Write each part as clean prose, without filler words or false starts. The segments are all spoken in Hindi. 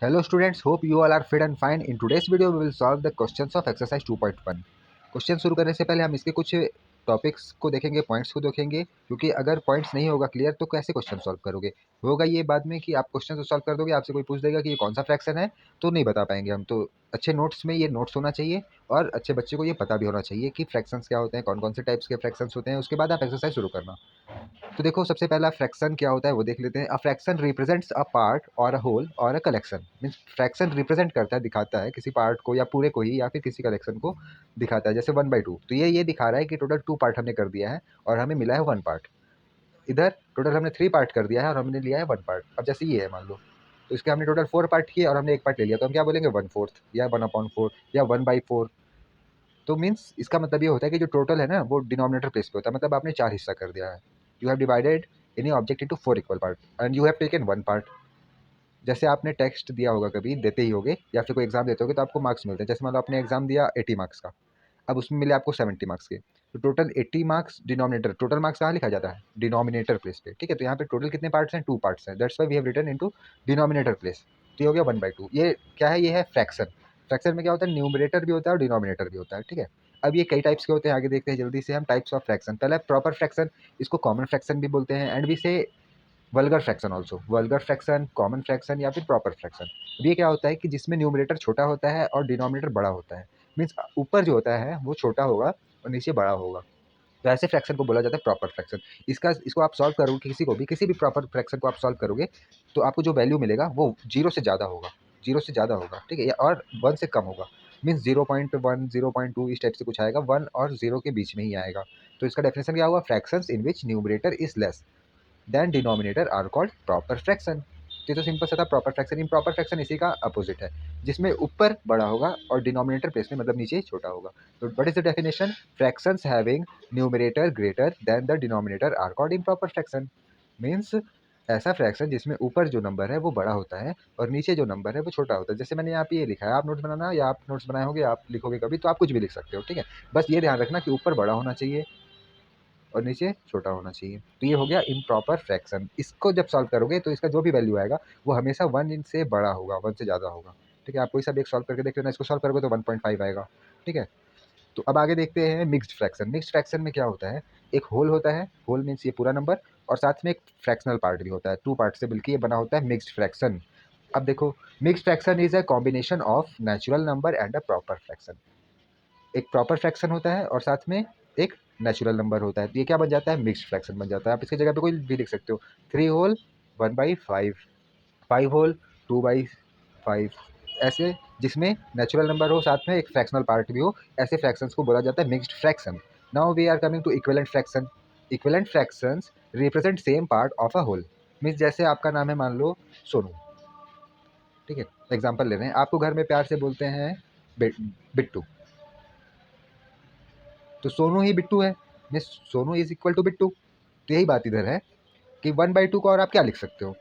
Hello students, hope you all are fit and fine. In today's video, we will solve the questions of exercise 2.1. Question शुरू करने से पहले हम इसके कुछ टॉपिक्स को देखेंगे, पॉइंट्स को देखेंगे, क्योंकि अगर पॉइंट्स नहीं होगा क्लियर तो कैसे क्वेश्चन सॉल्व करोगे। होगा ये बाद में कि आप क्वेश्चन तो सॉल्व कर दोगे, आपसे कोई पूछ देगा कि ये कौन सा फ्रैक्शन है, तो नहीं बता पाएंगे हम। तो अच्छे नोट्स में ये नोट्स होना चाहिए और अच्छे बच्चे को ये पता भी होना चाहिए कि फ्रैक्शंस क्या होते हैं, कौन कौन से टाइप्स के फ्रैक्शंस होते हैं। उसके बाद आप एक्सरसाइज शुरू करना। तो देखो, सबसे पहला फ्रैक्शन क्या होता है वो देख लेते हैं। A fraction represents a part और अ होल और a collection. Means fraction represent करता है, दिखाता है किसी पार्ट को या पूरे को ही या फिर किसी कलेक्शन को दिखाता है। जैसे 1/2, तो ये दिखा रहा है कि टोटल 2 पार्ट हमने कर दिया है और हमें मिला है 1 पार्ट। इधर टोटल हमने 3 पार्ट कर दिया है और हमने लिया है 1 पार्ट। अब जैसे ये है मान लो, तो इसके हमने टोटल 4 पार्ट किए और हमने 1 पार्ट ले लिया, तो हम क्या बोलेंगे 1/4 या 1/4 या 1/4। तो मीन्स इसका मतलब ये होता है कि जो टोटल है ना वो डिनोमिनेटर प्लेस पे होता है, मतलब आपने 4 हिस्सा कर दिया है। You have divided any object into 4 equal part and you have taken 1 part. जैसे आपने टेक्स्ट दिया होगा, कभी देते ही होगे या फिर कोई एग्जाम देते होगे तो आपको मार्क्स मिलते हैं। जैसे मान लो आपने एग्जाम दिया 80 मार्क्स का, अब उसमें मिले आपको 70 मार्क्स के, तो total 80 marks denominator. Total marks कहाँ लिखा जाता है? डिनोमिनेटर प्लेस पे। ठीक है, तो यहाँ पे टोटल कितने पार्ट्स हैं? 2 पार्ट्स हैं। That's why we have written into denominator place. तो ये हो गया 1/2। ये क्या है? ये है फ्रैक्शन। फ्रैक्शन में क्या होता है? न्यूमरेटर भी होता है और डिनोमिनेटर भी होता है। ठीक है, अब ये कई टाइप्स के होते हैं, आगे देखते हैं जल्दी से हम टाइप्स ऑफ फ्रैक्शन। पहला प्रॉपर फ्रैक्शन, इसको कॉमन फ्रैक्शन भी बोलते हैं एंड वी से vulgar fraction also. Vulgar fraction, common fraction या फिर प्रॉपर फ्रैक्शन। अब ये क्या होता है कि जिसमें न्यूमरेटर छोटा होता है और डिनोमिनेटर बड़ा होता है। मीन्स ऊपर जो होता है वो छोटा होगा और नीचे बड़ा होगा, तो ऐसे फ्रैक्शन को बोला जाता है प्रॉपर फ्रैक्शन। इसको आप सॉल्व करोगे, किसी भी प्रॉपर फ्रैक्शन को आप सॉल्व करोगे तो आपको जो वैल्यू मिलेगा वो 0 से ज़्यादा होगा। 0 से ज़्यादा होगा, ठीक है, या और 1 से कम होगा। मीन्स 0.1, 0.2 इस टाइप से कुछ आएगा, 1 और 0 के बीच में ही आएगा। तो इसका डेफिनेशन क्या हुआ? Fractions in which numerator is less than denominator are called proper fraction. तो सिंपल सा था प्रॉपर फ्रैक्शन। प्रॉपर फ्रैक्शन इसी का अपोजिट है, जिसमें ऊपर बड़ा होगा और डिनोमिनेटर प्लेस में मतलब नीचे छोटा होगा। तो what is the definition? Fractions having numerator greater than the denominator are called improper fraction. Means ऐसा फ्रैक्शन जिसमें ऊपर जो नंबर है वो बड़ा होता है और नीचे जो नंबर है वो छोटा होता है। जैसे मैंने यहाँ पे ये लिखा है, आप नोट्स बनाना या आप नोट्स बनाए होंगे, आप लिखोगे कभी तो आप कुछ भी लिख सकते हो। ठीक है, बस ये ध्यान रखना कि ऊपर बड़ा होना चाहिए और नीचे छोटा होना चाहिए। तो ये हो गया इम्प्रॉपर फ्रैक्शन। इसको जब सॉल्व करोगे तो इसका जो भी वैल्यू आएगा वो हमेशा 1 से बड़ा होगा, 1 से ज़्यादा होगा। ठीक है, आप कोई सा भी एक सॉल्व करके देख लेना, इसको सॉल्व करोगे तो 1.5 आएगा। ठीक है, तो अब आगे देखते हैं मिक्स्ड फ्रैक्शन। मिक्स्ड फ्रैक्शन में क्या होता है? एक होल होता है, होल मीन्स ये पूरा नंबर, और साथ में एक फ्रैक्शनल पार्ट भी होता है। 2 पार्ट से मिलकर ये बना होता है मिक्स्ड फ्रैक्शन। अब देखो, mixed fraction is a combination of natural number and a proper fraction. एक प्रॉपर फ्रैक्शन होता है और साथ में एक नेचुरल नंबर होता है, तो ये क्या बन जाता है? मिक्स्ड फ्रैक्शन बन जाता है। आप इसकी जगह पे कोई भी लिख सकते हो, 3 होल 1/5, 5 होल 2/5, ऐसे, जिसमें नेचुरल नंबर हो साथ में एक फ्रैक्शनल पार्ट भी हो, ऐसे फ्रैक्शंस को बोला जाता है mixed fraction. Now we are coming to equivalent fraction. Equivalent fractions represent same part of a whole. Means जैसे आपका नाम है मान लो सोनू। ठीक है, एग्जाम्पल ले रहे हैं, आपको घर में प्यार से बोलते हैं बिट्टू। तो सोनू ही बिट्टू है, means Sonu is equal to Bittu. तो यही बात इधर है कि 1/2 को और आप क्या लिख सकते हो?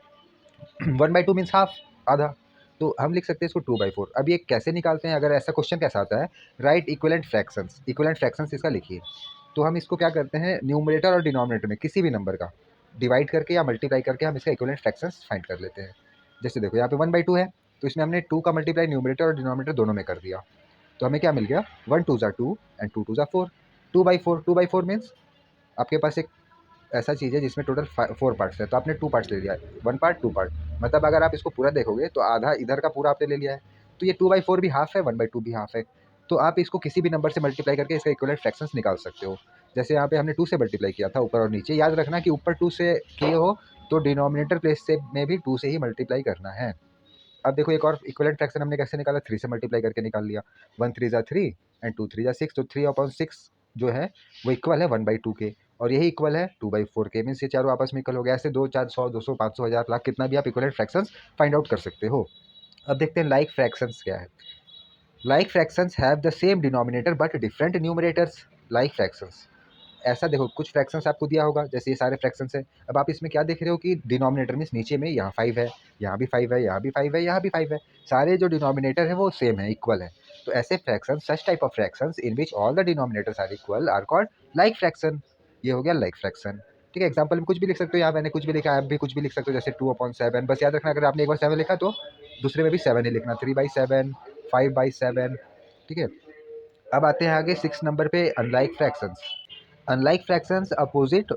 1/2 मीन्स हाफ, आधा। तो हम लिख सकते हैं इसको 2/4। अब ये कैसे निकालते हैं? अगर ऐसा क्वेश्चन कैसा आता है, right equivalent fractions. Equivalent fractions इसका लिखिए। तो हम इसको क्या करते हैं, न्यूमरेटर और डिनोमिनेटर में किसी भी नंबर का डिवाइड करके या मल्टीप्लाई करके हम इसका इक्विवेलेंट फ्रैक्शंस फाइंड कर लेते हैं। जैसे देखो यहाँ पे 1/2 है, तो इसमें हमने 2 का मल्टीप्लाई न्यूमरेटर और डिनोमिनेटर दोनों में कर दिया, तो हमें क्या मिल गया? 1 2 ज़ा 2 एंड 2 2 ज़ा 4। 2/4 मीन्स आपके पास एक ऐसा चीज़ है जिसमें टोटल 4 पार्ट्स है, तो आपने 2 पार्ट्स ले लिया है, 1 पार्ट 2 पार्ट। मतलब अगर आप इसको पूरा देखोगे तो आधा इधर का पूरा आपने ले लिया है। तो ये 2/4 भी हाफ है, 1/2 भी हाफ है। तो आप इसको किसी भी नंबर से मल्टीप्लाई करके इसका इक्विवेलेंट फ्रैक्शंस निकाल सकते हो। जैसे यहाँ पे हमने 2 से मल्टीप्लाई किया था ऊपर और नीचे। याद रखना कि ऊपर 2 से किए हो तो डिनोमिनेटर प्लेस से में भी 2 से ही मल्टीप्लाई करना है। अब देखो एक और इक्विवेलेंट फ्रैक्शन हमने कैसे निकाला? 3 से मल्टीप्लाई करके निकाल लिया। 1 3 ज़ा 3 एंड 2 3 ज़ा 6, तो 3/6 जो है वो इक्वल है 1/2 के, और यही इक्वल है 2/4 के। मीन्स ये चारों आपस में इक्वल हो गया। ऐसे 2 4 100 200 500 1000 लाख कितना भी आप इक्विवेलेंट फ्रैक्शंस फाइंड आउट कर सकते हो। अब देखते हैं लाइक फ्रैक्शंस क्या है। Like fractions have the same denominator but different numerators. Like fractions, ऐसा देखो, कुछ फ्रैक्शंस आपको दिया होगा, जैसे ये सारे फ्रैक्शंस हैं। अब आप इसमें क्या देख रहे हो कि डिनोमिनेटर मीन्स नीचे में यहाँ 5 है, यहाँ भी 5 है, यहाँ भी 5 है, यहाँ भी 5 है। सारे जो डिनोमिनेटर है वो सेम है, इक्वल है। तो ऐसे fractions, such type of fractions in which all the denominators are equal are called like fraction. ये हो गया लाइक फ्रैक्शन। ठीक है, एग्जाम्पल में कुछ भी लिख सकते हो, यहाँ मैंने कुछ भी लिखा है, आप भी कुछ भी लिख सकते हो, जैसे 2/7। बस याद रखना, अगर आपने एक बार 7 लिखा तो दूसरे में भी 7 ही लिखना, 3/7, 5/7, ठीक है। अब आते हैं आगे 6 नंबर पे, unlike fractions. Unlike fractions opposite,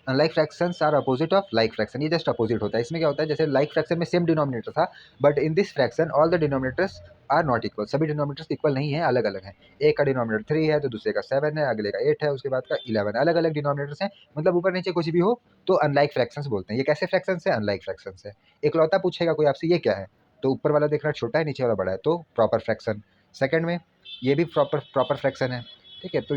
unlike fractions are opposite of like fraction. ये जस्ट अपोजिट होता है। इसमें क्या होता है, जैसे लाइक फ्रैक्शन में सेम डिनोमिनेटर था, but in this fraction all the denominators are not equal. सभी डिनोमिनेटर्स इक्वल नहीं है, अलग अलग हैं। एक का डिनोमिनेटर 3 है तो दूसरे का 7 है, अगले का 8 है, उसके बाद का 11। अलग अलग डिनोमिनेटर्स हैं, मतलब ऊपर नीचे कुछ भी हो तो अनलाइक फ्रैक्शंस बोलते हैं। ये कैसे फ्रैक्शंस है? अनलाइक फ्रैक्शंस है। इकलौता पूछेगा कोई आपसे ये क्या है, तो ऊपर वाला देख रहा है छोटा है, नीचे वाला बड़ा है, तो प्रॉपर फ्रैक्शन। सेकंड में ये भी प्रॉपर प्रॉपर फ्रैक्शन है, ठीक है। तो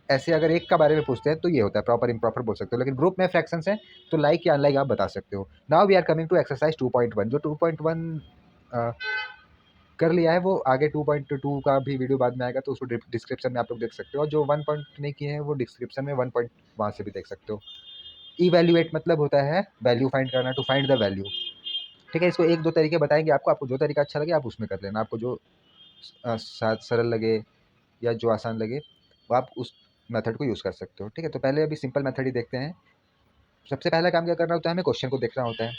ऐसे अगर एक का बारे में पूछते हैं तो ये होता है प्रॉपर इम्प्रॉपर बोल सकते हो, लेकिन ग्रुप में फ्रैक्शंस हैं तो लाइक या अनलाइक आप बता सकते हो। Now we are coming to exercise 2.1। जो 2.1 कर लिया है वो आगे 2.2 का भी वीडियो बाद में आएगा, तो उसको डिस्क्रिप्शन में आप लोग देख सकते हो। जो 1 पॉइंट नहीं किए हैं वो डिस्क्रिप्शन में 1 पॉइंट वहाँ से भी देख सकते हो। इवैल्यूएट मतलब होता है वैल्यू फाइंड करना, टू फाइंड द वैल्यू, ठीक है। इसको एक दो तरीके बताएंगे आपको, आपको जो तरीका अच्छा लगे आप उसमें कर लेना, आपको जो सरल लगे या जो आसान लगे वो आप उस मेथड को यूज़ कर सकते हो, ठीक है। तो पहले अभी सिंपल मेथड ही देखते हैं। सबसे पहला काम क्या करना होता है, हमें क्वेश्चन को देखना होता है।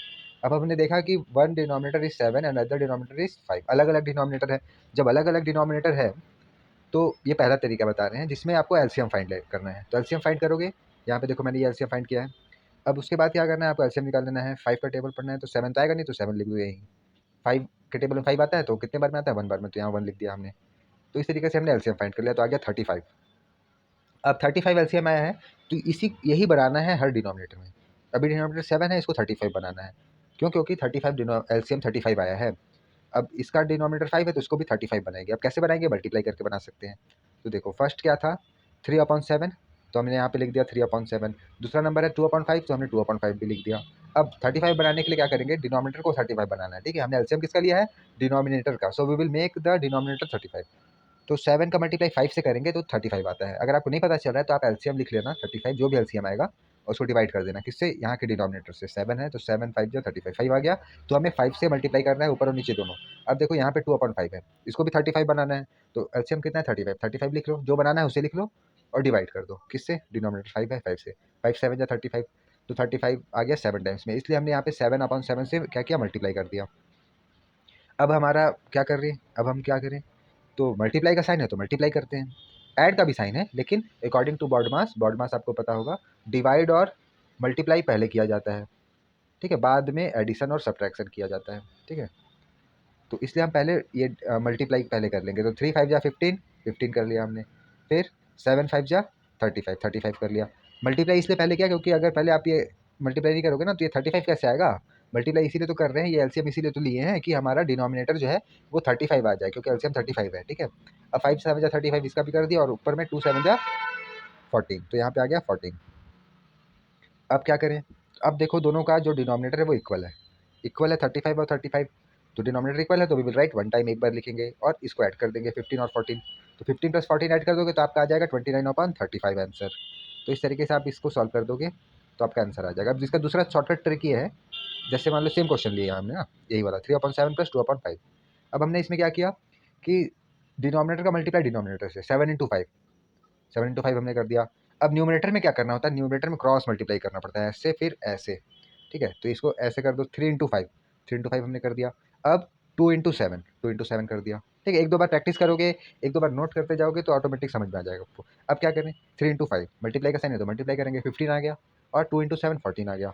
अब हमने देखा कि one denominator is 7 and other denominator is 5। अलग अलग डिनोमिनेटर है। जब अलग अलग डिनोमिनेटर है तो ये पहला तरीका बता रहे हैं जिसमें आपको एलसीएम फाइंड करना है। तो एलसीएम फाइंड करोगे, यहाँ पे देखो मैंने ये एलसीएम फाइंड किया है। अब उसके बाद क्या करना है, आपको एलसीएम निकाल लेना है। 5 का टेबल पढ़ना है तो 7 तो आएगा नहीं, तो 7 लिख दो यहीं। 5 के टेबल में 5 आता है तो कितने बार में आता है, 1 बार में, तो यहाँ 1 लिख दिया हमने। तो इस तरीके से हमने एलसीएम फाइंड कर लिया, तो आ गया 35। अब 35 एलसीएम आया है, तो इसी यही बनाना है हर डिनोमिनेटर में। अभी डिनोमिनेटर 7 है, इसको 35 बनाना है। क्यों? क्योंकि 35 एलसीएम 35 आया है। अब इसका डिनोमिनेटर 5 है तो इसको भी 35 बनाएंगे। अब कैसे बनाएंगे, मल्टीप्लाई करके बना सकते हैं। तो देखो फर्स्ट क्या था, 3/7, तो हमने यहाँ पे लिख दिया 3/7। दूसरा नंबर है 2/5, तो हमने 2/5 भी लिख दिया। अब 35 बनाने के लिए क्या करेंगे, डिनोमिनेटर को 35 बनाना है, ठीक है। हमने एलसीएम किसका लिया है, डिनोमिनेटर का, so we will make the denominator 35। तो 7 का मल्टीप्लाई 5 से करेंगे तो 35 आता है। अगर आपको नहीं पता चल रहा है तो आप एलसीएम लिख लेना 35, जो भी एलसीएम आएगा और उसको डिवाइड कर देना किससे, यहाँ के डिनोमिनेटर से। 7 है तो 7 5 जो 35, 5 आ गया। तो हमें 5 से मल्टीप्लाई करना है ऊपर और नीचे दोनों। अब देखो यहाँ पे 2/5 है, इसको भी 35 बनाना है, तो एलसीएम कितना है 35। 35 लिख लो, जो बनाना है उसे लिख लो और डिवाइड कर दो किससे, डिनोमिनेटर 5 है 5 से। 5 7 या 35, तो 35 आ गया 7 टाइम्स में, इसलिए हमने यहाँ पे 7/7 से क्या किया, मल्टीप्लाई कर दिया। अब हमारा क्या कर रहे हैं, अब हम क्या करें, तो मल्टीप्लाई का साइन है तो मल्टीप्लाई करते हैं। ऐड का भी साइन है, लेकिन अकॉर्डिंग टू बॉड मास आपको पता होगा डिवाइड और मल्टीप्लाई पहले किया जाता है, ठीक है, बाद में एडिशन और सब्ट्रैक्शन किया जाता है, ठीक है। तो इसलिए हम पहले ये मल्टीप्लाई पहले कर लेंगे। तो 3 5 जा 15, 15 कर लिया हमने। फिर 7 5 जा 35, 35 कर लिया। मल्टीप्लाई इसलिए पहले किया क्योंकि अगर पहले आप ये मल्टीप्लाई नहीं करोगे ना तो ये 35 कैसे आएगा। मल्टीप्लाई इसीलिए तो कर रहे हैं, ये एलसीएम इसीलिए तो लिए हैं कि हमारा डिनोमिनेटर जो है वो 35 आ जाए, क्योंकि एलसीएम 35 है, ठीक है। अब 5 7 जा 35 इसका भी कर दिया और ऊपर में 2 7 जा 14, तो यहाँ पे आ गया 14। अब क्या करें, अब देखो दोनों का जो डिनोमिनेटर है वो इक्वल है, इक्वल है 35 और 35। तो डिनोमिनेटर इक्वल है तो we will write one time, एक बार लिखेंगे और इसको ऐड कर देंगे 15 और 14। तो 15 + 14 ऐड कर दोगे तो आपका आ जाएगा 29/35 आंसर। तो इस तरीके से आप इसको सॉल्व कर दोगे तो आपका आंसर आ जाएगा। अब जिसका दूसरा शॉर्टकट ट्रिक ये है, जैसे मान लो सेम क्वेश्चन लिया हमने ना, यही वाला 3/7 + 2/5। अब हमने इसमें क्या किया कि डिनोमिनेटर का मल्टीप्लाई डिनोमिनेटर से 7 × 5, 7 × 5 हमने कर दिया। अब न्यूमरेटर में क्या करना होता है, न्यूमरेटर में क्रॉस मल्टीप्लाई करना पड़ता है, ऐसे फिर ऐसे, ठीक है। तो इसको ऐसे कर दो 3 × 5, 3 × 5 हमने कर दिया। अब 2 × 7, 2 × 7 कर दिया, ठीक है। एक दो बार प्रैक्टिस करोगे, एक दो बार नोट करते जाओगे तो ऑटोमेटिक समझ में आ जाएगा आपको। अब क्या करें, 3 × 5 मल्टीप्लाई का साइन है तो मल्टीप्लाई करेंगे, 15 आ गया, और 2 × 7 14 आ गया,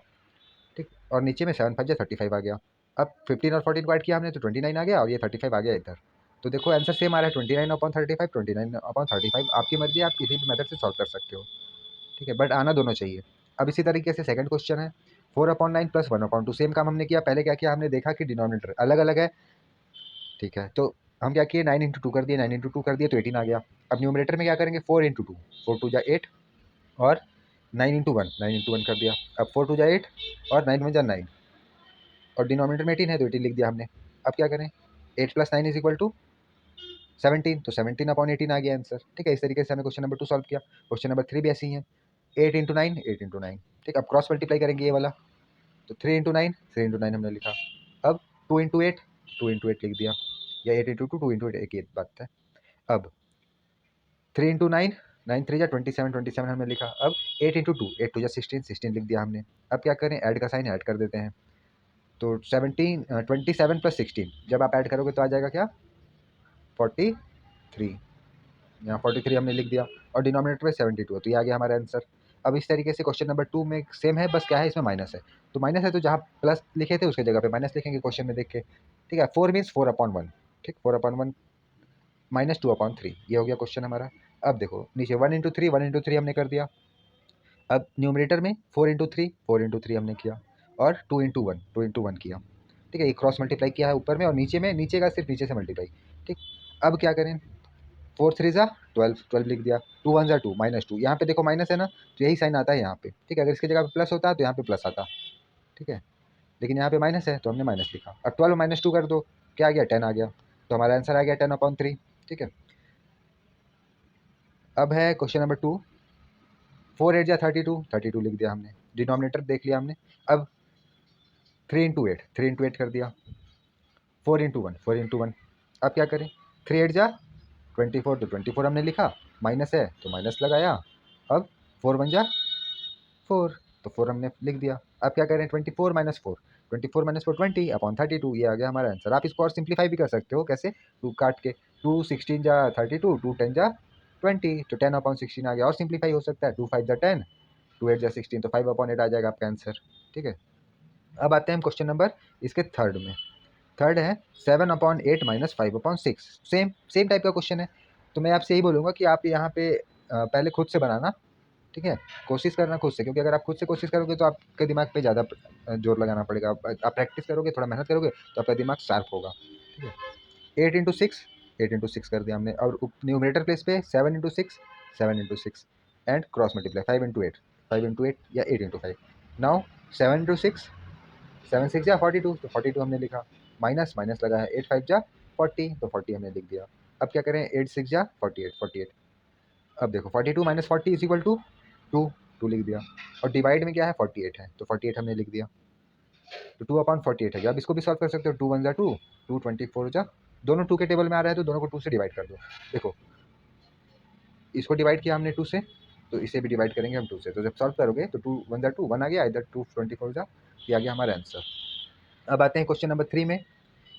ठीक। और नीचे में 7 5 जा 35 आ गया। अब 15 और 14 को ऐड किया हमने तो 29 आ गया, और ये 35 आ गया इधर। तो देखो आंसर सेम आ रहा है, 29/35, 29/35। आपकी मर्जी, आप किसी भी मेथड से सॉल्व कर सकते हो, ठीक है, बट आना दोनों चाहिए। अब इसी तरीके से सेकंड क्वेश्चन है 4/9 + 1/2। सेम काम हमने किया, पहले क्या किया, हमने देखा कि डिनोमिनेटर अलग अलग है, ठीक है। तो हम क्या किए, 9 × 2 कर दिए, 9 × 2 कर दिए तो 18 आ गया। अब न्यूमरेटर में क्या करेंगे, 4 × 2, 4 2 जा 8, और 9 × 1, 9 × 1 कर दिया। अब 4 2 जा 8 और 9 1 जा 9, और डिनोमिनेटर में 18 है तो 18 लिख दिया हमने। अब क्या करें, 8 + 9 = 17, तो 17/18 आ गया आंसर, ठीक है। इस तरीके से हमने क्वेश्चन नंबर 2 सॉल्व किया। क्वेश्चन नंबर 3 भी ऐसे ही है, 8 × 9, 8 × 9, ठीक। अब क्रॉस मल्टीप्लाई करेंगे ये वाला, तो 3 × 9, 3 × 9 हमने लिखा। अब 2 × 8, 2 × 8 लिख दिया, या 8 × 2, 2 × 8 एक ही बात है। अब 3 × 9, 9 3 जा 27, 27 हमने लिखा। अब 8 × 2, 8 2 जा 16, 16 लिख दिया हमने। अब क्या करें, ऐड का साइन ऐड कर देते हैं, तो 27 + 16 जब आप ऐड करोगे तो आ जाएगा क्या 43। यहाँ 43 हमने लिख दिया और डिनोमिनेटर में 72 है, तो ये आ गया हमारा आंसर। अब इस तरीके से क्वेश्चन नंबर 2 में सेम है, बस क्या है इसमें माइनस है, तो माइनस है तो जहाँ प्लस लिखे थे उसके जगह पे माइनस लिखेंगे क्वेश्चन में देख के। ठीक है, 4 मीन्स 4/1, ठीक, 4/1 माइनस 2/3, ये हो गया क्वेश्चन हमारा। अब देखो नीचे 1 × 3 हमने कर दिया। अब न्यूमरेटर में 4 × 3 हमने किया और 2 × 1 किया। ठीक है, एक क्रॉस मल्टीप्लाई किया है ऊपर में और नीचे में, नीचे का सिर्फ नीचे से मल्टीप्लाई। ठीक, अब क्या करें, 4 3 ज़ा 12, 12 लिख दिया, 2 1 ज़ा 2 -2, यहाँ पे देखो माइनस है ना, तो यही साइन आता है यहाँ पे। ठीक है, अगर इसकी जगह पे प्लस होता तो यहाँ पे प्लस आता। ठीक है, लेकिन यहाँ पे माइनस है तो हमने माइनस लिखा। अब 12 - 2 कर दो, क्या आ गया 10 आ गया, तो हमारा आंसर आ गया 10/3। ठीक है, अब है क्वेश्चन नंबर 2, 4 8 ज़ा 32, 32 लिख दिया हमने, डिनोमिनेटर देख लिया हमने। अब 3 × 8, 3 × 8 कर दिया, 4 × 1, 4 × 1। अब क्या करें, 3 8 ज़ा 24, तो 24 हमने लिखा, माइनस है तो माइनस लगाया। अब 4 1 ज़ा 4, तो 4 हमने लिख दिया। अब क्या करें, 24 - 4, 24 - 4 20/32, ये आ गया हमारा आंसर। आप इसको और सिंप्लीफाई भी कर सकते हो, कैसे, 2 काट के, 2 16 ज़ा 32, 2 10 ज़ा 20, तो 10/16 आ गया। और सिंप्लीफाई हो सकता है, 2 5 ज़ा 10, 2 8 ज़ा 16, तो 5/8 आ जाएगा आपका आंसर। ठीक है, अब आते हैं हम क्वेश्चन नंबर इसके थर्ड में। थर्ड है 7/8 - 5/6, सेम सेम टाइप का क्वेश्चन है। तो मैं आपसे यही बोलूँगा कि आप यहाँ पे पहले खुद से बनाना। ठीक है, कोशिश करना खुद से, क्योंकि अगर आप खुद से कोशिश करोगे तो आपके दिमाग पे ज़्यादा जोर लगाना पड़ेगा। आप प्रैक्टिस करोगे, थोड़ा मेहनत करोगे तो आपका दिमाग शार्प होगा। ठीक है, 8 × 6 कर दिया हमने, और न्यूमरेटर प्लेस पे 7 × 6 एंड क्रॉस मल्टीप्लाई 5 × 8 या 8 × 5। नाउ 7 × 6, 7 6 ज़ा 42, तो 42 हमने लिखा, माइनस माइनस लगा है, 8 5 ज़ा 40, तो 40 हमने लिख दिया। अब क्या करें, 8 6 ज़ा 48, 48। अब देखो 42 - 40 = 2, 2 लिख दिया, और डिवाइड में क्या है 48 है, तो 48 हमने लिख दिया, तो 2/48 है। अब इसको भी सॉल्व कर सकते हो, 2 1 ज़ा 2, 2 24 ज़ा, दोनों 2 के टेबल में आ रहा है तो दोनों को 2 से डिवाइड कर दो। देखो इसको डिवाइड किया हमने 2 से, तो इसे भी डिवाइड करेंगे हम 2 से, तो जब सॉल्व करोगे तो 2 1 ज़ा 2, 1 आ गया, इधर 2 24 ज़ा, ये आ गया हमारा आंसर। अब आते हैं क्वेश्चन नंबर 3 में,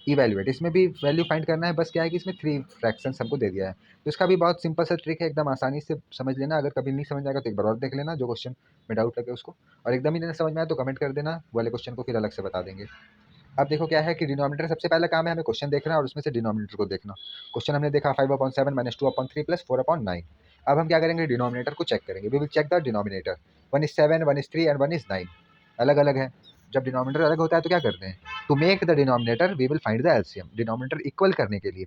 इवैल्यूएट। इसमें भी वैल्यू फाइंड करना है, बस क्या है कि इसमें 3 फ्रैक्शंस हमको दे दिया है, तो इसका भी बहुत सिंपल सा ट्रिक है, एकदम आसानी से समझ लेना। अगर कभी नहीं समझ आएगा तो एक बार और देख लेना, जो क्वेश्चन में डाउट लगे उसको, और एकदम ही नहीं समझ में आया तो कमेंट कर देना, वो वाले क्वेश्चन को फिर अलग से बता देंगे। अब देखो क्या है कि डिनोमिनेटर, सबसे पहला काम है हमें क्वेश्चन देखना और उसमें से डिनोमिनेटर को देखना। क्वेश्चन हमने देखा 5/7 - 2/3 + 4/9। अब हम क्या करेंगे, डिनोमिनेटर को चेक करेंगे। We will check the denominator, 1 is 7, 1 is 3 and 1 is 9, अलग अलग है। जब डिनोमिनेटर अलग होता है तो क्या करते हैं, to make the denominator we will find the LCM, denominator equal करने के लिए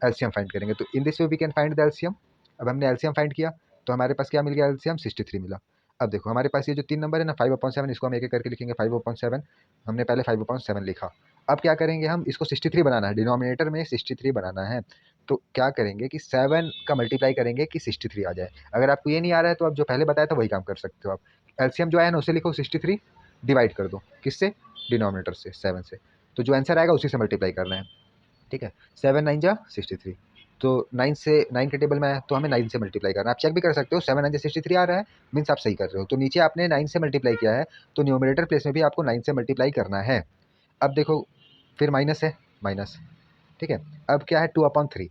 एलसीएम फाइंड करेंगे। तो in this way we can find the LCM. अब हमने एलसीएम फाइंड किया तो हमारे पास क्या मिल गया, एलसीएम 63 मिला। अब देखो हमारे पास ये जो 3 नंबर है ना, 5/7, इसको हम एक एक करके लिखेंगे। 5/7 हमने पहले 5/7 लिखा। अब क्या करेंगे, हम इसको 63 बनाना है, डिनोमिनेटर में 63 बनाना है। तो क्या करेंगे कि 7 का मल्टीप्लाई करेंगे कि 63 आ जाए। अगर आपको ये नहीं आ रहा है तो आप जो पहले बताया था वही काम कर सकते हो। आप एलसीएम जो आया ना उसे लिखो 63, डिवाइड कर दो किससे, डिनोमिनेटर से, 7 से, तो जो आंसर आएगा उसी से मल्टीप्लाई करना है। ठीक है, 7 9 जा 63, तो 9 से 9 के टेबल में है तो हमें 9 से मल्टीप्लाई करना है। आप चेक भी कर सकते हो, 7 9 जा 63 आ रहा है, मीन्स आप सही कर रहे हो। तो नीचे आपने 9 से मल्टीप्लाई किया है, तो न्यूमरेटर प्लेस में भी आपको 9 से मल्टीप्लाई करना है। अब देखो फिर माइनस है, माइनस। ठीक है, अब क्या है 2/3,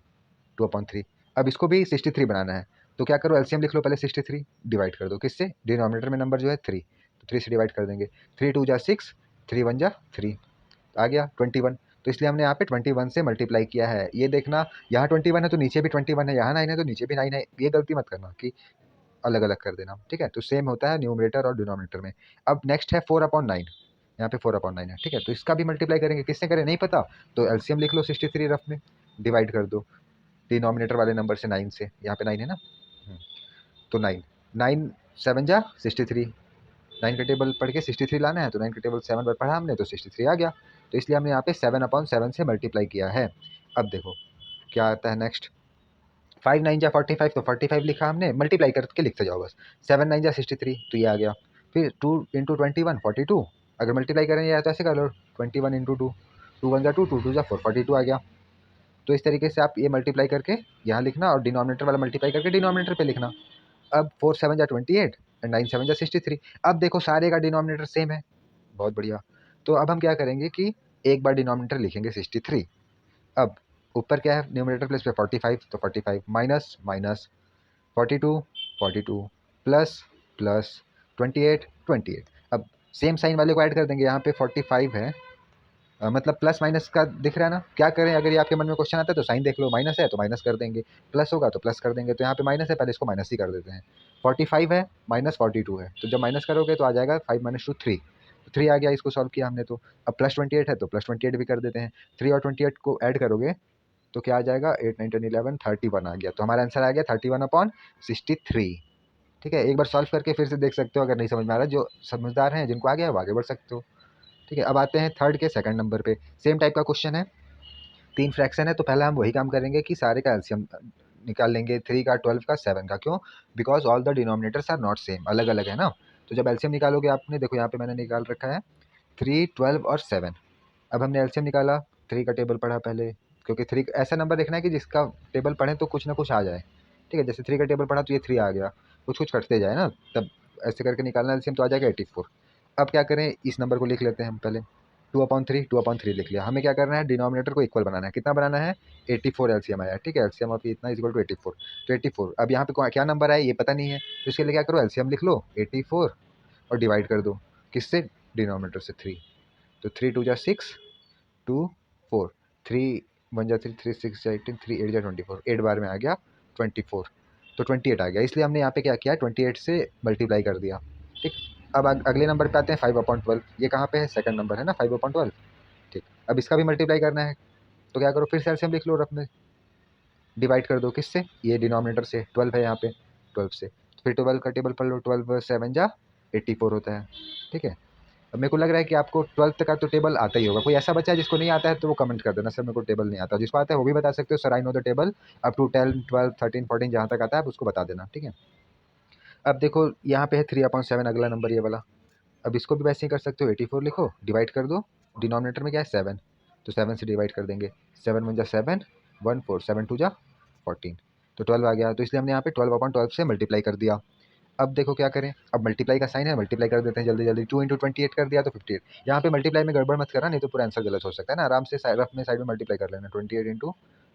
2/3। अब इसको भी 63 बनाना है, तो क्या करो, एलसीएम लिख लो पहले, 63 डिवाइड कर दो किससे, डिनोमिनेटर में नंबर जो है 3, तो 3 से डिवाइड कर देंगे। 3 2 जा 6, 3 1 जा 3, आ गया 21। तो इसलिए हमने यहाँ पे 21 से मल्टीप्लाई किया है। ये देखना, यहाँ 21 है तो नीचे भी 21 है, यहाँ 9 है तो नीचे भी 9 है, ये गलती मत करना कि अलग अलग कर देना। ठीक है, तो सेम होता है न्यूमरेटर और डिनोमिनेटर में। अब नेक्स्ट है 4/9, यहाँ पे 4/9 है। ठीक है, तो इसका भी मल्टीप्लाई करेंगे, किससे करें नहीं पता, तो एलसीएम लिख लो 63 रफ में, डिवाइड कर दो डिनोमिनेटर वाले नंबर से, 9 से, यहाँ पे 9 है ना, तो 9 9 7 जा 63, 9 का टेबल पढ़ के 63 लाना है, तो 9 का टेबल 7 बार पढ़ा हमने तो 63 आ गया। तो इसलिए हमने यहाँ पे 7/7 से मल्टीप्लाई किया है। अब देखो क्या आता है नेक्स्ट, 5 9 जा 45, तो 45 लिखा हमने, मल्टीप्लाई करके लिखते जाओ बस, 7 9 जा 63, तो ये आ गया। फिर 2 × 21 42, अगर मल्टीप्लाई करें या तो ऐसे कर लो, 21 × 2, 2 1 जा 2, 2 2 जा 4, 42 आ गया। तो इस तरीके से आप ये मल्टीप्लाई करके यहाँ लिखना और डिनोमिनेटर वाला मल्टीप्लाई करके डिनोमिनेटर पे लिखना। अब 4 7 जा 28 एंड 9 7 जा 63। अब देखो सारे का डिनोमिनेटर सेम है, बहुत बढ़िया। तो अब हम क्या करेंगे कि एक बार डिनोमिनेटर लिखेंगे 63। अब ऊपर क्या है, न्यूमरेटर प्लेस पे 45, तो 45 माइनस माइनस 42 42 प्लस प्लस 28 28। अब सेम साइन वाले को ऐड कर देंगे, यहाँ पे 45 है, मतलब प्लस माइनस का दिख रहा है ना। क्या करें, अगर ये आपके मन में क्वेश्चन आता है तो साइन देख लो, माइनस है तो माइनस कर देंगे, प्लस होगा तो प्लस कर देंगे। तो यहाँ पे माइनस है, पहले इसको माइनस ही कर देते हैं। 45 है माइनस 42 है, तो जब माइनस करोगे तो आ जाएगा 5 माइनस 2 3, तो 3 आ गया, इसको सॉल्व किया हमने। तो अब प्लस 28 है तो प्लस 28 भी कर देते हैं। 3 और 28 को ऐड करोगे तो क्या आ जाएगा, 8 9 10 11 31 आ गया। तो हमारा आंसर आ गया 31/63। ठीक है, एक बार सॉल्व करके फिर से देख सकते हो, अगर नहीं समझ में आ रहा, जो समझदार हैं जिनको आ गया वो आगे बढ़ सकते हो। ठीक है, अब आते हैं थर्ड के सेकंड नंबर पे। सेम टाइप का क्वेश्चन है, 3 फ्रैक्शन है, तो पहले हम वही काम करेंगे कि सारे का एलसीएम निकाल लेंगे, 3 का 12 का 7 का। क्यों, because all the denominators are not same, अलग अलग है ना। तो जब एलसीएम निकालोगे आपने, देखो यहाँ पे मैंने निकाल रखा है 3 12 और 7। अब हमने एलसीएम निकाला, 3 का टेबल पढ़ा पहले, क्योंकि 3 ऐसा नंबर देखना है कि जिसका टेबल पढ़ें तो कुछ ना कुछ आ जाए। ठीक है, जैसे 3 का टेबल पढ़ा तो ये 3 आ गया, कुछ कुछ कटते जाए ना, तब ऐसे करके निकालना एलसीएम, तो आ जाएगा 84। अब क्या करें, इस नंबर को लिख लेते हैं हम पहले, 2/3 लिख लिया। हमें क्या करना है, डिनोमिनेटर को इक्वल बनाना है। कितना बनाना है, 84 एलसीएम आया। ठीक है, एलसीएम ऑफ इतना इज इक्वल टू 84, तो 84। अब यहाँ पे क्या नंबर आया ये पता नहीं है, तो इसके लिए क्या करो, एलसीएम लिख लो 84 और डिवाइड कर दो किससे, डिनोमिनेटर से 3। तो 3 2 जा 6 2 4, 3 1 जा 3 3 6 जा 18 3 8 जा 24, 8 बार में आ गया 24, तो 28 आ गया। इसलिए हमने यहाँ पे क्या किया, 28 से मल्टीप्लाई कर दिया। ठीक, अब अगले नंबर पे आते हैं 5/12। ये कहाँ पे है, सेकंड नंबर है ना 5/12। ठीक, अब इसका भी मल्टीप्लाई करना है, तो क्या करो, फिर से एलसीएम लिख लो और अपने डिवाइड कर दो किससे, ये डिनोमिनेटर से, 12 है यहाँ पे, 12 से। फिर 12 का टेबल पढ़ लो, 12 7 जा 84 होता है। ठीक है, अब मेरे को लग रहा है कि आपको 12th का तो टेबल आता ही होगा। कोई ऐसा बच्चा है जिसको नहीं आता है तो वो कमेंट कर देना, सर मेरे को टेबल नहीं आता। जिसको आता है वो भी बता सकते हो, sir I know the table up to 10 12 13 14 जहाँ तक आता है आप उसको बता देना। ठीक है, अब देखो यहाँ पे है 3/7 अगला नंबर ये वाला। अब इसको भी वैसे ही कर सकते हो, 84 लिखो, डिवाइड कर दो, डिनोमिनेटर में क्या है 7, तो 7 से डिवाइड कर देंगे, 7 1 जा 7 1 4 7 2 जा 14, तो 12 आ गया। तो इसलिए हमने यहाँ पे 12/12 से मल्टीप्लाई कर दिया। अब देखो क्या करें, अब मल्टीप्लाई का साइन है, मल्टीप्लाई कर देते हैं जल्दी जल्दी। 2 × 28 कर दिया तो 58। यहाँ पे मल्टीप्लाई में गड़बड़ मत करना, नहीं तो पूरा आंसर गलत हो सकता है ना। आराम से रफ में साइड में मल्टीप्लाई कर लेना, 28 ×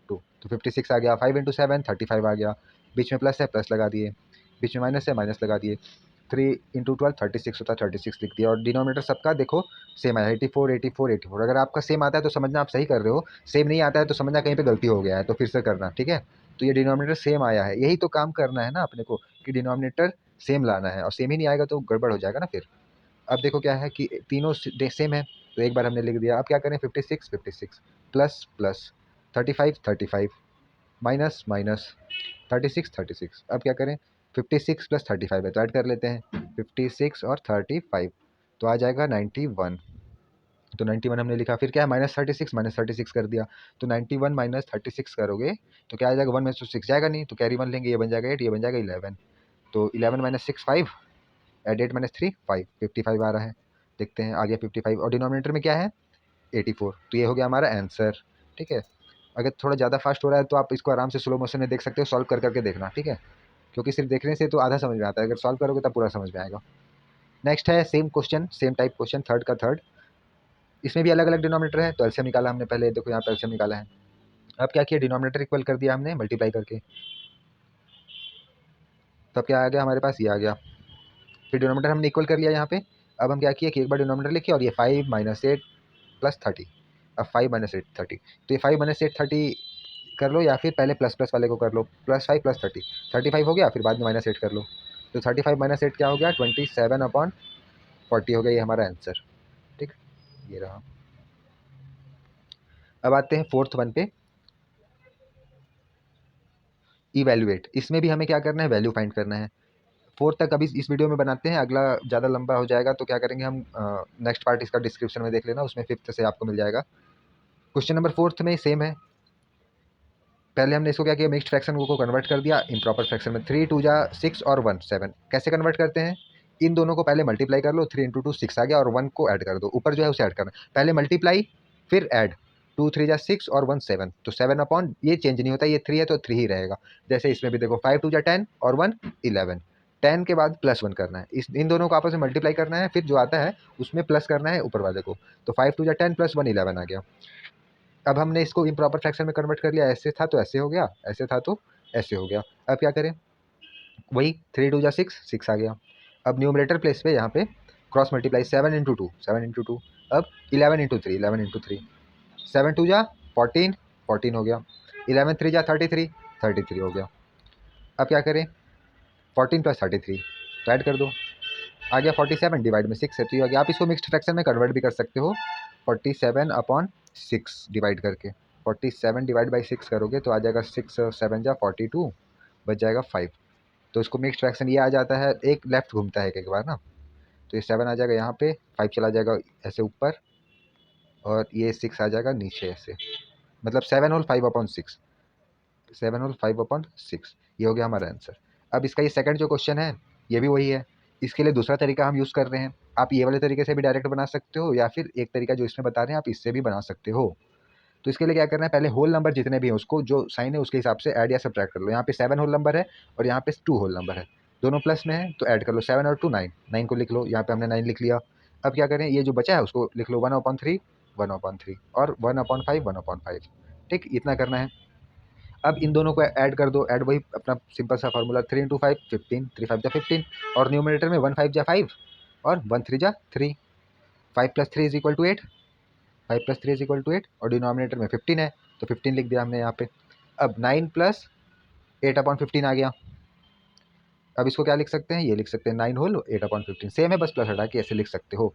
2 तो 56 आ गया। 5 × 7 35 आ गया, बीच में प्लस है प्लस लगा दिए, बीच में माइनस है माइनस लगा दिए। 3 × 12 36 होता है, 36 लिख दिया। और डिनोमिनेटर सबका देखो सेम आया, 84 84 84। अगर आपका सेम आता है तो समझना आप सही कर रहे हो, सेम नहीं आता है तो समझना कहीं पे गलती हो गया है, तो फिर से करना। ठीक है, तो ये डिनोमिनेटर सेम आया है, यही तो काम करना है ना अपने को, कि डिनोमिनेटर सेम लाना है, और सेम ही नहीं आएगा तो गड़बड़ हो जाएगा ना फिर। अब देखो क्या है कि तीनों सेम है, तो एक बार हमने लिख दिया। अब क्या करें, 56 56 प्लस प्लस 35 35 माइनस माइनस 36 36। अब क्या करें, 56 प्लस 35 है तो ऐड कर लेते हैं, 56 और 35 तो आ जाएगा 91। तो 91 हमने लिखा, फिर क्या है, -36 कर दिया, तो 91 माइनस 36 करोगे तो क्या आ जाएगा, 1 में से 6 जाएगा नहीं, तो कैरी 1 लेंगे, ये बन जाएगा 8, ये बन जाएगा 11। तो 11 माइनस 6 5, एड 8 माइनस 3 5, 55 आ रहा है। देखते हैं आ गया 55, और डिनोमिनेटर में क्या है 84, तो ये हो गया हमारा आंसर। ठीक है, अगर थोड़ा ज़्यादा फास्ट हो रहा है तो आप इसको आराम से स्लो मोशन में देख सकते हो, सॉल्व कर करके देखना। ठीक है, क्योंकि सिर्फ देखने से तो आधा समझ में आता है, अगर सॉल्व करोगे तब पूरा समझ में आएगा। नेक्स्ट है same question, same type question, third का थर्ड। इसमें भी अलग अलग डिनोमिनेटर है, तो एलसीएम निकाला हमने पहले, देखो यहाँ पे एलसीएम निकाला है। अब क्या किया, डिनोमिनेटर इक्वल कर दिया हमने मल्टीप्लाई करके, तब क्या आ गया हमारे पास, ये आ गया। फिर डिनोमिनेटर हमने इक्वल कर लिया यहाँ पे। अब हम क्या किए कि एक बार डिनोमिनेटर लिखे, और ये 5 - 8 + 30। अब 5 - 8 30, तो ये 5 - 8 30 कर लो, या फिर पहले प्लस प्लस वाले को कर लो, +5 + 30 35 हो गया, फिर बाद में -8 कर लो। तो 35 - 8 क्या हो गया, 27/40 हो गया, ये हमारा आंसर। ठीक, ये रहा। अब आते हैं फोर्थ वन पे, इवैल्यूएट। इसमें भी हमें क्या करना है, वैल्यू फाइंड करना है। फोर्थ तक अभी इस वीडियो में बनाते हैं, अगला ज़्यादा लंबा हो जाएगा, तो क्या करेंगे हम, नेक्स्ट पार्ट इसका डिस्क्रिप्शन में देख लेना, उसमें फिफ्थ से आपको मिल जाएगा। क्वेश्चन नंबर फोर्थ में सेम है, पहले हमने इसको क्या किया, मिक्स्ड फ्रैक्शन को कन्वर्ट कर दिया इम्प्रॉपर फ्रैक्शन में। 3 2 जा 6 और 1 7। कैसे कन्वर्ट करते हैं, इन दोनों को पहले मल्टीप्लाई कर लो, 3 × 2 6 आ गया, और 1 को ऐड कर दो, ऊपर जो है उसे ऐड करना, पहले मल्टीप्लाई फिर ऐड। 2 3 जा 6 और 1 7, तो 7 अपॉन, ये चेंज नहीं होता, ये 3 है तो 3 ही रहेगा। जैसे इसमें भी देखो, 5 2 जा 10 और 1 11, 10 के बाद +1 करना है, इन दोनों को आपस में मल्टीप्लाई करना है, फिर जो आता है उसमें प्लस करना है ऊपर वाले को। तो 5 2 10 + 1 11 आ गया। अब हमने इसको इम्प्रॉपर फ्रैक्शन में कन्वर्ट कर लिया, ऐसे था तो ऐसे हो गया, ऐसे था तो ऐसे हो गया। अब क्या करें, वही 3 2 6 6 आ गया। अब न्यूमरेटर प्लेस पे यहाँ पे क्रॉस मल्टीप्लाई 7 × 2 7 × 2, अब 11 × 3 11 × 3, 7 2 14 14 हो गया, 11 3 33 33 हो गया। अब क्या करें, 14 + 33 तो ऐड कर दो, आ गया 47 डिवाइड में 6 है, तो ये आ गया। आप इसको मिक्स्ड फ्रैक्शन में कन्वर्ट भी कर सकते हो, 47/6 डिवाइड करके, 47 डिवाइड बाई 6 करोगे तो आ जाएगा 6 7 42, बच जाएगा 5। तो इसको मिक्स्ड फ्रैक्शन ये आ जाता है, एक लेफ्ट घूमता है एक बार ना, तो ये 7 आ जाएगा यहाँ पे, 5 चला जाएगा ऐसे ऊपर, और ये 6 आ जाएगा नीचे ऐसे, मतलब 7 होल 5/6, 7 होल 5/6, ये हो गया हमारा आंसर। अब इसका ये सेकंड जो क्वेश्चन है ये भी वही है, इसके लिए दूसरा तरीका हम यूज़ कर रहे हैं। आप ये वाले तरीके से भी डायरेक्ट बना सकते हो, या फिर एक तरीका जो इसमें बता रहे हैं आप इससे भी बना सकते हो। तो इसके लिए क्या करना है, पहले होल नंबर जितने भी हैं उसको जो साइन है उसके हिसाब से ऐड या सब्ट्रैक्ट कर लो। यहाँ पे 7 होल नंबर है और यहाँ पे 2 होल नंबर है, दोनों प्लस में है तो ऐड कर लो, 7 और 2 9, 9 को लिख लो, यहाँ पे हमने 9 लिख लिया। अब क्या करें, ये जो बचा है उसको लिख लो 1/3 1/3 और 1/5 1/5, ठीक, इतना करना है। अब इन दोनों को ऐड कर दो, ऐड वही अपना सिंपल सा फार्मूला, 3 × 5 15, 3 5 15, और न्यूमरेटर में 1 5 5 और 1 3 3, 5 + 3 = 8, 5 + 3 = 8, और डिनोमिनेटर में 15 है तो 15 लिख दिया हमने यहाँ पे। अब 9 + 8/15 आ गया। अब इसको क्या लिख सकते हैं, ये लिख सकते हैं 9 होल 8/15, सेम है बस प्लस हटा के ऐसे लिख सकते हो,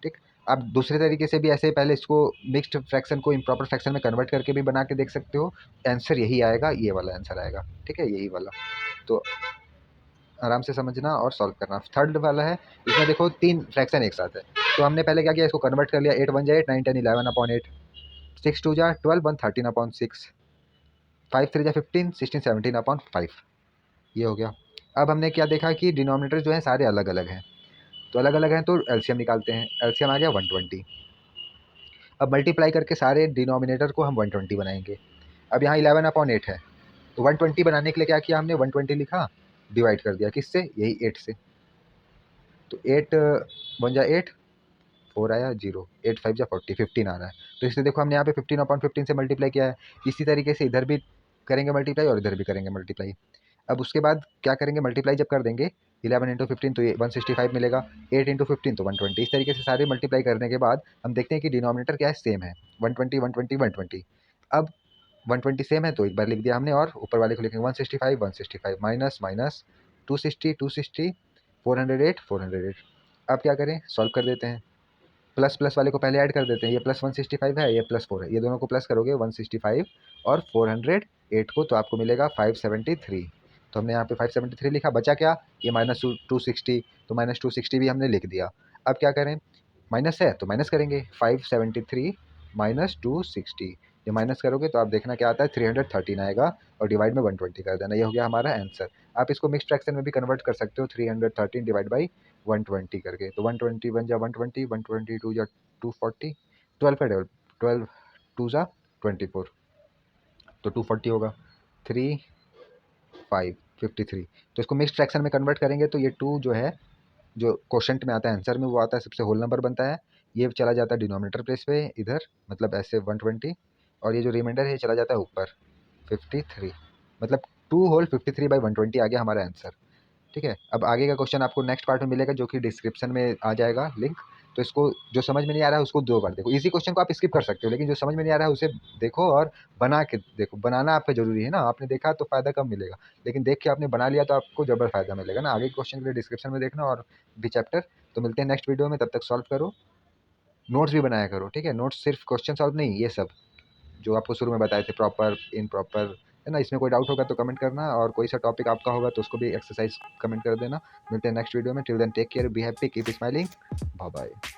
ठीक। आप दूसरे तरीके से भी ऐसे पहले इसको मिक्स्ड फ्रैक्शन को इम्प्रॉपर फ्रैक्शन में कन्वर्ट करके भी बना के देख सकते हो, आंसर यही आएगा, ये वाला आंसर आएगा, ठीक है, यही वाला। तो आराम से समझना और सॉल्व करना। थर्ड वाला है, इसमें देखो 3 फ्रैक्शन एक साथ है, तो हमने पहले क्या किया, इसको कन्वर्ट कर लिया, 8 1 8 9 10 11/8, 6 2 12 1 13/6, 5 3 15 16 17/5, ये हो गया। अब हमने क्या देखा कि डिनोमिनेटर जो है सारे अलग अलग हैं, तो अलग अलग हैं तो एलसीएम निकालते हैं, एलसीएम आ गया 120। अब मल्टीप्लाई करके सारे डिनोमिनेटर को हम 120 बनाएंगे। अब यहाँ 11/8 है, तो 120 बनाने के लिए क्या किया हमने, 120 लिखा, डिवाइड कर दिया किससे, यही 8 से, तो 8 1 8, 4 आया 0, 8 5 40, 15 आ रहा है। तो इससे देखो हमने यहाँ पे 15/15 से मल्टीप्लाई किया है, इसी तरीके से इधर भी करेंगे मल्टीप्लाई और इधर भी करेंगे मल्टीप्लाई। अब उसके बाद क्या करेंगे, मल्टीप्लाई जब कर देंगे 11 × 15 तो ये 165 मिलेगा, 8 × 15 तो 120, इस तरीके से सारे मल्टीप्लाई करने के बाद हम देखते हैं कि डिनोमिनेटर क्या है, सेम है, 120 120 120। अब 120 सेम है तो एक बार लिख दिया हमने, और ऊपर वाले को लिखेंगे 165 165 माइनस माइनस 260 260 408 408। अब क्या करें, सॉल्व कर देते हैं, प्लस प्लस वाले को पहले ऐड कर देते हैं, ये प्लस 165 है, ये प्लस 4 है, ये दोनों को प्लस करोगे 165 और 408 को तो आपको मिलेगा 573। तो हमने यहाँ पे 573 लिखा, बचा क्या, ये -260, तो -260 भी हमने लिख दिया। अब क्या करें, माइनस है तो माइनस करेंगे, 573 माइनस 260, ये माइनस करोगे तो आप देखना क्या आता है, 313 आएगा, और डिवाइड में 120 कर देना, ये हो गया हमारा आंसर। आप इसको मिक्स फ्रैक्शन में भी कन्वर्ट कर सकते हो, 313 डिवाइड बाई 120 करके, तो 120 1 जा 120, 122 जा 240, 12 का 12 2 जा 24, तो 240 होगा, 3 5 53। तो इसको मिक्स फ्रैक्शन में कन्वर्ट करेंगे तो ये 2 जो है, जो क्वोशंट में आता है आंसर में, वो आता है सबसे होल नंबर बनता है, ये चला जाता है डिनोमिनेटर प्लेस पे इधर, मतलब ऐसे 120, और ये जो रिमाइंडर है ये चला जाता है ऊपर 53, मतलब 2 होल 53/120 आ गया हमारा आंसर, ठीक है। अब आगे का क्वेश्चन आपको नेक्स्ट पार्ट में मिलेगा, जो कि डिस्क्रिप्शन में आ जाएगा लिंक, तो इसको जो समझ में नहीं आ रहा है उसको 2 बार देखो, इजी क्वेश्चन को आप स्किप कर सकते हो, लेकिन जो समझ में नहीं आ रहा है उसे देखो और बना के देखो, बनाना आप पे ज़रूरी है ना, आपने देखा तो फ़ायदा कम मिलेगा, लेकिन देख के आपने बना लिया तो आपको जबर फ़ायदा मिलेगा ना। आगे क्वेश्चन के लिए डिस्क्रिप्शन में देखना और भी चैप्टर। तो मिलते हैं नेक्स्ट वीडियो में, तब तक सॉल्व करो, नोट्स भी बनाया करो, ठीक है। नोट्स सिर्फ क्वेश्चन सॉल्व नहीं, ये सब जो आपको शुरू में बताए थे, प्रॉपर इम्प्रॉपर, है ना। इसमें कोई डाउट होगा तो कमेंट करना, और कोई सा टॉपिक आपका होगा तो उसको भी एक्सरसाइज कमेंट कर देना। मिलते हैं नेक्स्ट वीडियो में, till then take care, be happy, keep smiling, bye bye.